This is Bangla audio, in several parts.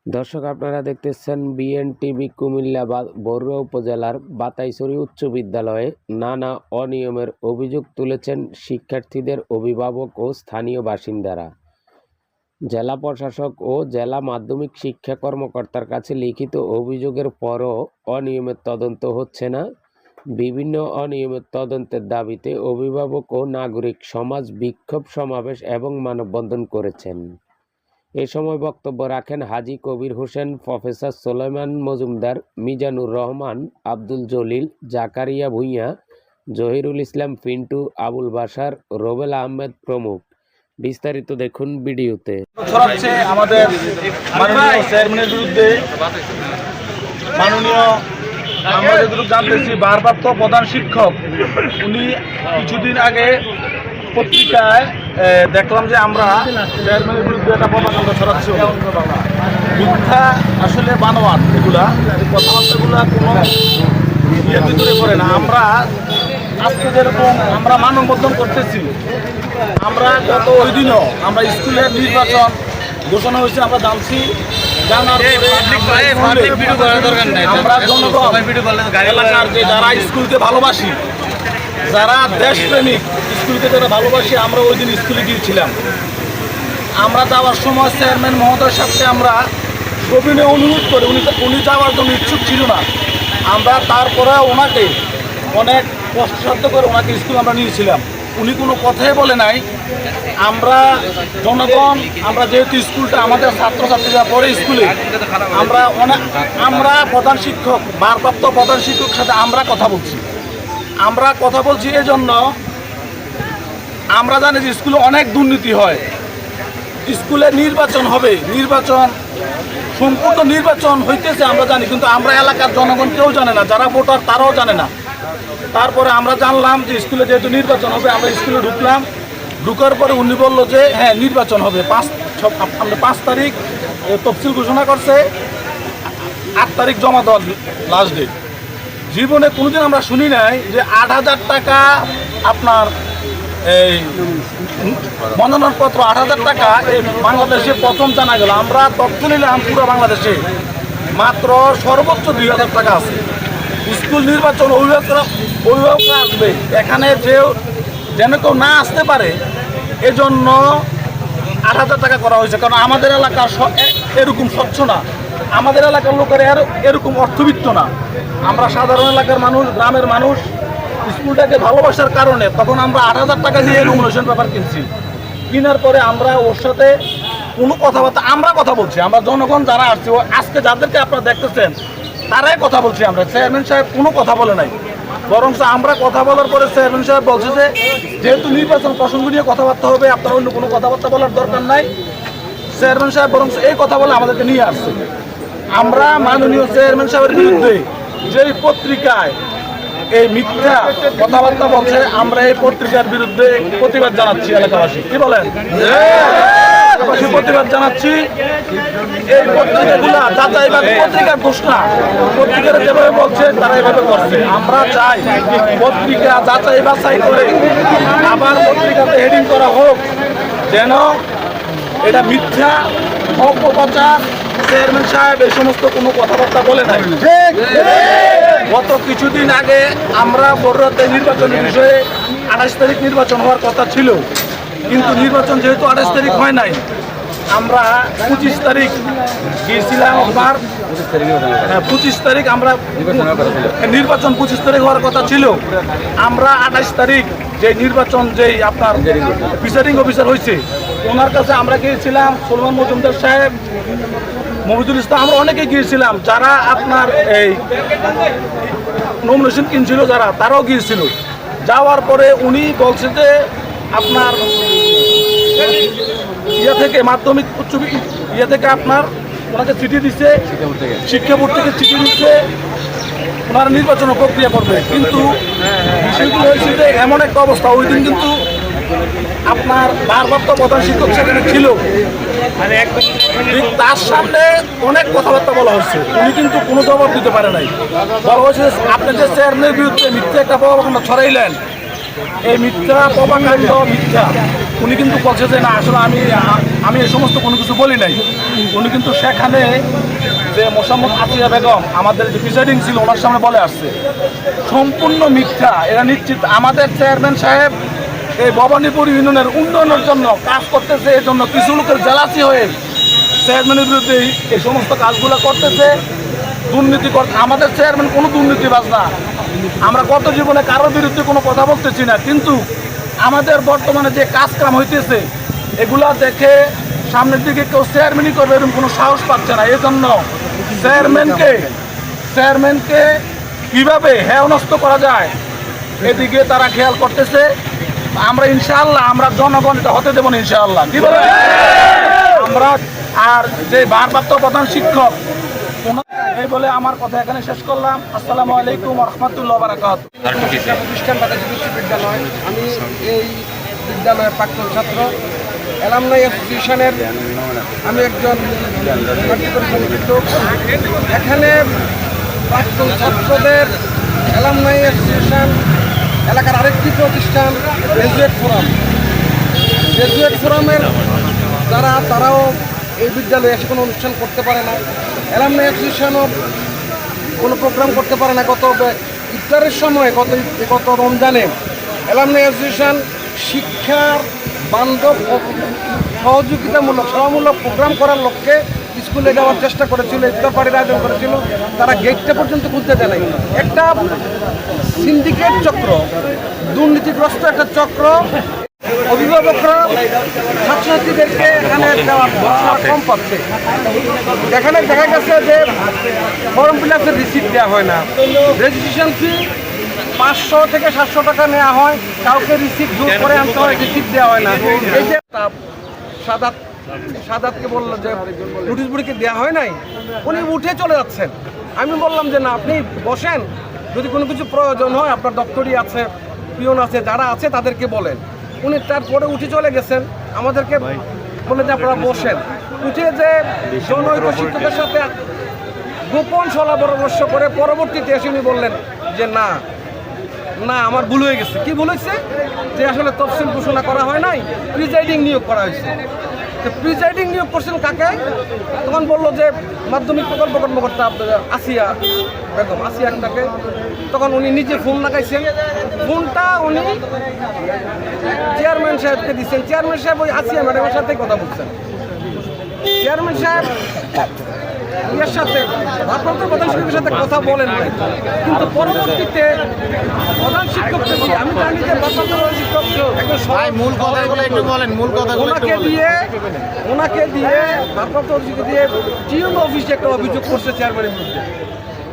দর্শক আপনারা দেখতেছেন বিএনটিভি কুমিল্লা বরুড়া উপজেলার বাতাইছড়ি উচ্চ বিদ্যালয়ে নানা অনিয়মের অভিযোগ তুলেছেন শিক্ষার্থীদের অভিভাবক ও স্থানীয় বাসিন্দারা। জেলা প্রশাসক ও জেলা মাধ্যমিক শিক্ষা কর্মকর্তার কাছে লিখিত অভিযোগের পরও অনিয়মের তদন্ত হচ্ছে না। বিভিন্ন অনিয়মের তদন্তের দাবিতে অভিভাবক ও নাগরিক সমাজ বিক্ষোভ সমাবেশ এবং মানববন্ধন করেছেন। এ সময় বক্তব্য রাখেন হাজী কবির হোসেন, প্রফেসর সুলাইমান মজুমদার, মিজানুর রহমান, আব্দুল জলিল, জাকারিয়া ভূঁইয়া, জহিরুল ইসলাম পিন্টু, আবুল বাশার, রোবেল আহমেদ প্রমুখ। বিস্তারিত দেখুন ভিডিওতে। ছড়াচ্ছে আমাদের মাননীয় চেয়ারম্যানের বিরুদ্ধে। মাননীয় আমরা যেটুকু জানতেছি, ভারপ্রাপ্ত প্রধান শিক্ষক উনি কিছুদিন আগে পত্রিকায় দেখলাম যে আমরা চেয়ারম্যানের বিরুদ্ধে একটা প্রপাগান্ডা ছড়াচ্ছি। মিথ্যা, আসলে বানোয়াট এগুলা কথাবার্তাগুলা কোনো ইয়ের ভিতরে করে না। আমরা আজকে যেরকম আমরা মানববন্ধন করতেছি, আমরা গত ওই দিনও আমরা স্কুলের নির্বাচন ঘোষণা হয়েছে আমরা জানছি। আমরা জনগণ এলাকার যে যারা স্কুলকে ভালোবাসি, যারা দেশপ্রেমিক, স্কুলকে যারা ভালোবাসি, আমরা ওই দিন স্কুলে গিয়েছিলাম। আমরা যাওয়ার সময় চেয়ারম্যান মহোদয়ের সাথে আমরা সবিনয়ে অনুরোধ করে, উনি যাওয়ার জন্য ইচ্ছুক ছিল না। আমরা তারপরে ওনাকে অনেক কষ্টসাধ্য করে ওনাকে স্কুল আমরা নিয়েছিলাম। উনি কোনো কথাই বলে নাই। আমরা জনগণ, আমরা যেহেতু স্কুলটা আমাদের ছাত্রছাত্রীরা পড়ে স্কুলে, আমরা প্রধান শিক্ষক, ভারপ্রাপ্ত প্রধান শিক্ষকের সাথে আমরা কথা বলছি এই জন্য। আমরা জানি যে স্কুলে অনেক দুর্নীতি হয়। স্কুলে নির্বাচন হবে, সম্পূর্ণ নির্বাচন হইতেছে আমরা জানি, কিন্তু আমরা এলাকার জনগণ কেউ জানে না, যারা ভোটার তারাও জানে না। তারপরে আমরা জানলাম যে স্কুলে যেহেতু নির্বাচন হবে, আমরা স্কুলে ঢুকার পরে উনি বললো যে হ্যাঁ নির্বাচন হবে, 5 তারিখ তফসিল ঘোষণা করছে, 8 তারিখ জমা দেওয়ার লাস্ট ডেট। জীবনে কোনোদিন আমরা শুনি নাই যে 8,000 টাকা আপনার এই মনোনয়নপত্র 8,000 টাকা এই বাংলাদেশে প্রথম জানা গেল। আমরা তথ্য নিলাম পুরো বাংলাদেশে মাত্র সর্বোচ্চ 2,000 টাকা আছে। স্কুল নির্বাচন অভিভাবকরা আসবে, এখানে যেন কেউ না আসতে পারে এজন্য 8,000 টাকা করা হয়েছে। কারণ আমাদের এলাকা এরকম স্বচ্ছ না, আমাদের এলাকার লোকের এরকম অর্থবিত্ত না। আমরা সাধারণ এলাকার মানুষ, গ্রামের মানুষ, স্কুলটাকে ভালোবাসার কারণে তখন আমরা 8,000 টাকা দিয়ে নমিনেশন পেপার কিনছি। কেনার পরে আমরা ওর সাথে কোনো কথাবার্তা, আমরা কথা বলছি, আমরা জনগণ যারা আসছে, আজকে যাদেরকে আপনারা দেখতেছেন তারাই কথা বলছি। আমরা চেয়ারম্যান সাহেব কোনো কথা বলে নাই, বরং আমরা কথা বলার পরে চেয়ারম্যান সাহেব বলছে যে যেহেতু নির্বাচন প্রসঙ্গ নিয়ে কথাবার্তা হবে, আপনার অন্য কোনো কথাবার্তা বলার দরকার নাই। চেয়ারম্যান সাহেব বরং এই কথা বলে আমাদেরকে নিয়ে আসছে। আমরা মাননীয় চেয়ারম্যান সাহেবের বিরুদ্ধে যেই পত্রিকায় এই মিথ্যা কথাবার্তা বলছে, আমরা এই পত্রিকার বিরুদ্ধে প্রতিবাদ জানাচ্ছি। এলাকাবাসী কি বলেন? প্রতিবাদ জানাচ্ছি। এই পত্রিকাগুলা যাচাইবাদ, পত্রিকার দোষ না, পত্রিকারা যেভাবে বলছে তারা এভাবে করছে। আমরা চাই পত্রিকা যাচাই বাছাই করে আবার পত্রিকাতে হেডিং করা হোক, যেন এটা মিথ্যা অপপ্রচার। চেয়ারম্যান সাহেব এই সমস্ত কোনো কথাবার্তা বলে নাই। গত কিছুদিন আগে আমরা বড়রাতে নির্বাচনের বিষয়ে 28 তারিখ নির্বাচন হওয়ার কথা ছিল, কিন্তু নির্বাচন যেহেতু 28 তারিখ হয় নাই, আমরা 25 তারিখ গিয়েছিলাম। আপনার 25 তারিখ আমরা নির্বাচন 25 তারিখ হওয়ার কথা ছিল। আমরা 28 তারিখ যে নির্বাচন যেই আপনার প্রিসাইডিং অফিসার হয়েছে ওনার কাছে আমরা গিয়েছিলাম। সুলাইমান মজুমদার সাহেব, মহিদুল ইসলাম, আমরা অনেকে গিয়েছিলাম। যারা আপনার এই নমিনেশন কিনছিল যারা, তারাও গিয়েছিল। যাওয়ার পরে উনি বলছে যে আপনার থেকে মাধ্যমিক উচ্চ থেকে আপনার ওনাকে চিঠি দিচ্ছে, শিক্ষা বোর্ড থেকে চিঠি দিচ্ছে, ওনারা নির্বাচন প্রক্রিয়া করবে। কিন্তু বিষয়গুলো হয়েছে যে এমন একটা অবস্থা, ওই দিন কিন্তু আপনার ভারপ্রাপ্ত প্রধান শিক্ষক সেখানে ছিল, তার সামনে অনেক কথাবার্তা বলা হয়েছে, উনি কিন্তু কোনো জবাব দিতে পারে নাই। বলা হয়েছে আপনি যে চেয়ারম্যানের বিরুদ্ধে মিথ্যা একটা প্রভাবকাণ্ড ছড়াইলেন, এই মিথ্যা প্রভাবকাণ্ড মিথ্যা। উনি কিন্তু বলছে যে না, আসলে আমি আমি এই সমস্ত কোনো কিছু বলি নাই। উনি কিন্তু সেখানে যে মোসাম্মদ আসিয়া বেগম আমাদের যে প্রিসাইডিং ছিল ওনার সামনে বলে আসছে সম্পূর্ণ মিথ্যা, এরা নিশ্চিত। আমাদের চেয়ারম্যান সাহেব এই ভবানীপুর ইউনিয়নের উন্নয়নের জন্য কাজ করতেছে, এই জন্য কিছু লোকের জেলাসি হয়ে চেয়ারম্যানের বিরুদ্ধে এই সমস্ত কাজগুলো করতেছে, দুর্নীতি করতে। আমাদের চেয়ারম্যান কোনো দুর্নীতিবাজ না, আমরা গত জীবনে কারোর বিরুদ্ধে কোনো কথা বলতেছি না, কিন্তু আমাদের বর্তমানে যে কাজকাম হইতেছে এগুলা দেখে সামনের দিকে কেউ চেয়ারম্যানই করবে এরকম কোনো সাহস পাচ্ছে না। এই জন্য চেয়ারম্যানকে কীভাবে হেয়নস্ত করা যায় এদিকে তারা খেয়াল করতেছে। আমরা ইনশাআল্লাহ আমরা জনগণ এটা হতে দেবো না ইনশাআল্লাহ। কি বলে আমরা আর যে ভারপ্রাপ্ত প্রধান শিক্ষক এই বলে আমার কথা এখানে শেষ করলাম। আসসালামু আলাইকুম ওয়া রাহমাতুল্লাহি ওয়া বারাকাতুহু। প্রতিষ্ঠান বাতাসী উচ্চ বিদ্যালয়, আমি এই বিদ্যালয়ের প্রাক্তন ছাত্র, অ্যালামনাই অ্যাসোসিয়েশনের আমি একজন কার্যকরী সমিতির লোক। এখানে প্রাক্তন ছাত্রদের অ্যালামনাই অ্যাসোসিয়েশন, এলাকার আরেকটি প্রতিষ্ঠান গ্রাজুয়েট ফোরামের তারাও এই বিদ্যালয়ে এসে কোনো অনুষ্ঠান করতে পারে না। অ্যালামনাই অ্যাসোসিয়েশনও কোনো প্রোগ্রাম করতে পারে না। গত ইফতারের সময় গত রমজানে অ্যালামনাই অ্যাসোসিয়েশন শিক্ষার বান্ধব সহযোগিতামূলক প্রোগ্রাম করার লক্ষ্যে স্কুলে যাওয়ার চেষ্টা করেছিল, ইফতার পার্টির আয়োজন করেছিল। তারা গেটটা পর্যন্ত খুলতে দেয় নাই। একটা সিন্ডিকেট চক্র, দুর্নীতিগ্রস্ত একটা চক্র। অভিভাবকরা ছাত্রছাত্রীদেরকে এখানে কম পাচ্ছে। এখানে দেখা গেছে যে ফর্ম ফিল আপের রিসিপ্ট দেওয়া হয় না, রেজিস্ট্রেশন ফি 500 থেকে 700 টাকা নেওয়া হয়, কাউকে রিসিপ্ট জোর করে আনতে হয়, রিসিপ্ট দেওয়া হয় না। এই যে সাদাতকে বললো যে নোটিশ বোর্ডকে দেওয়া হয় নাই, উনি উঠে চলে যাচ্ছেন। আমি বললাম যে না, আপনি বসেন, যদি কোনো কিছু প্রয়োজন হয় আপনার দপ্তরি আছে, পিয়ন আছে, যারা আছে তাদেরকে বলেন। উনি তারপরে উঠে চলে গেছেন, আমাদেরকে বলে যে আপনারা বসেন। উঠে যে জনৈক শিক্ষকের সাথে গোপন সলা পরামর্শ করে পরবর্তীতে এসে উনি বললেন যে না আমার ভুল হয়ে গেছে। কি ভুল হয়েছে? যে আসলে তফসিল ঘোষণা করা হয় নাই, প্রিজাইডিং নিয়োগ করা হয়েছে। তো প্রিজাইডিং নিয়োগ করছেন কাকে? তখন বললো যে মাধ্যমিক প্রকল্প কর্মকর্তা আসিয়া বেগম, আসিয়া একটাকে। তখন উনি নিজে ফোন লাগাইছেন, ফোনটা উনি চেয়ারম্যান সাহেবকে দিচ্ছেন। চেয়ারম্যান সাহেব ওই আসিয়া ম্যাডামের সাথে কথা বলছেন। চেয়ারম্যান সাহেব এর সাথে ভারপ্রাপ্ত প্রধান শিক্ষকের সাথে কথা বলেন নাই, কিন্তু পরবর্তীতে প্রধান শিক্ষককে দিয়ে, আমি জানি যে ভারপ্রাপ্ত প্রধান শিক্ষক ওনাকে দিয়ে ভারপ্রাপ্ত শিক্ষক দিয়ে টিউন অফিসে একটা অভিযোগ করছে চেয়ারম্যানের বিরুদ্ধে।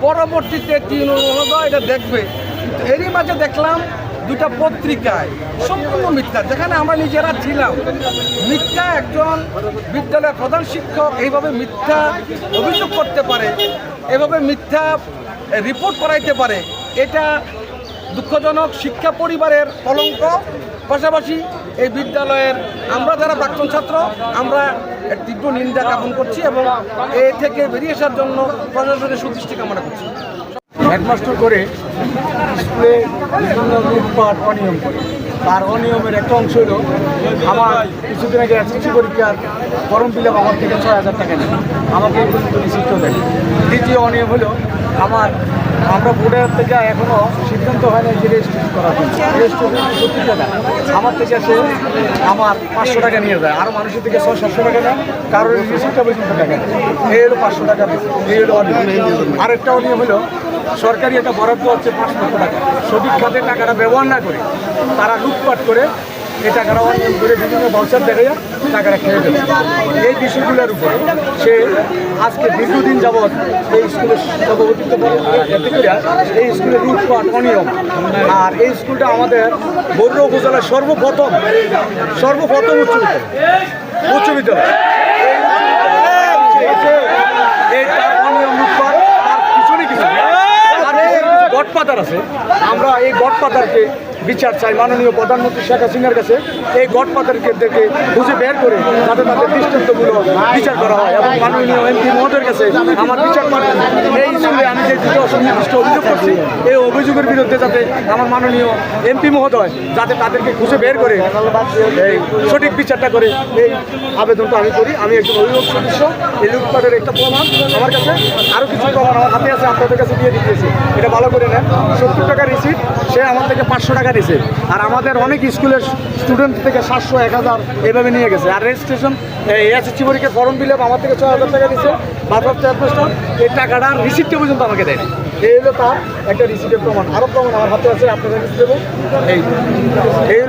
পরবর্তীতে টিউন মহোদয় এটা দেখবে। এরই মাঝে দেখলাম দুটা পত্রিকায় সম্পূর্ণ মিথ্যা, যেখানে আমরা নিজেরা ছিলাম। মিথ্যা একজন বিদ্যালয়ের প্রধান শিক্ষক এইভাবে মিথ্যা অভিযোগ করতে পারে, এভাবে মিথ্যা রিপোর্ট করাইতে পারে, এটা দুঃখজনক। শিক্ষা পরিবারের কলঙ্ক। পাশাপাশি এই বিদ্যালয়ের আমরা যারা প্রাক্তন ছাত্র, আমরা এর তীব্র নিন্দা জ্ঞাপন করছি এবং এ থেকে বেরিয়ে আসার জন্য প্রশাসনের সুদৃষ্টি কামনা করছি। হেডমাস্টার করে স্কুলে বিভিন্ন লুটপাট অনিয়ম করে, তার অনিয়মের একটা অংশ হলো আমার কিছুদিন আগে এসএসসি পরীক্ষার ফর্ম ফিল আপ আমার থেকে 6,000 টাকা নেয়, আমাকে এই পর্যন্ত রিসিপ্ট দেয়। দ্বিতীয় অনিয়ম হলো আমরা বোর্ডের থেকে এখনও সিদ্ধান্ত হয় না যে রেজিস্ট্রেশন করার জন্য। রেজিস্ট্রেশন 70 টাকা, আমার থেকে সে আমার 500 টাকা নিয়ে যায়, আরও মানুষের থেকে 600-700 টাকা নেয়, কারোর রিসিপ্টটা পর্যন্ত টাকা নেয়। এই হলো 500 টাকা, এই হলো অনিয়ম। আরেকটা অনিয়ম হলো সরকারি একটা বরাদ্দ হচ্ছে 5 লক্ষ টাকা, সঠিক খাতে টাকাটা ব্যবহার না করে তারা লুটপাট করে এই টাকাটা অনিয়ম করে বিভিন্ন ভাউচার দেখাইয়া টাকাটা খেয়ে দেবে। এই বিষয়গুলোর উপরে সে আজকে দীর্ঘদিন যাবৎ এই স্কুলের সভাপতিত্ব এই স্কুলের লুটপাট অনিয়ম। আর এই স্কুলটা আমাদের বরুড়া উপজেলার সর্বপ্রথম উচ্চ বিদ্যালয়। এই তার অনিয়ম লুটপাট, তার পিছনে কিছু গডফাদার আছে। আমরা এই গডফাদারকে বিচার চাই মাননীয় প্রধানমন্ত্রী শেখ হাসিনার কাছে। এই গডফাদারদেরকে খুঁজে বের করে যাতে তাদের দৃষ্টান্তমূলক বিচার করা হয় এবং মাননীয় এমপি মহোদয়ের কাছে আমার বিচার পাঠান। এই স্কুলে আমি যে দুটো সুনির্দিষ্ট অভিযোগ করছি, এই অভিযোগের বিরুদ্ধে যাতে আমার মাননীয় এমপি মহোদয় যাতে তাদেরকে খুঁজে বের করে এই সঠিক বিচারটা করে, এই আবেদনটা আমি করি। আমি একজন অভিভাবক সদস্য। এই লুটপাটের একটা প্রমাণ আমার কাছে, আরও কিছু প্রমাণ আমার হাতে আছে, আপনাদের কাছে দিয়ে দিতেছি। এটা ভালো করে নেন। 70 টাকা রিসিট, সে আমার থেকে 500 টাকা দিয়েছে। আর আমাদের অনেক স্কুলের স্টুডেন্ট থেকে 700, 1000 এভাবে নিয়ে গেছে। আর রেজিস্ট্রেশন এসএসসি পরীক্ষার ফর্ম ফিল আপ আমার থেকে 6000 টাকা দিয়েছে। ভারপ্রাপ্ত হেডমাস্টার এই টাকাটার রিসিপ্টটা পর্যন্ত আমাকে দেয়নি। এই হলো তার একটা রিসিপ্টের প্রমাণ। আরও প্রমাণ আমার হাতে আছে, আপনাদের দেবো। এই হলো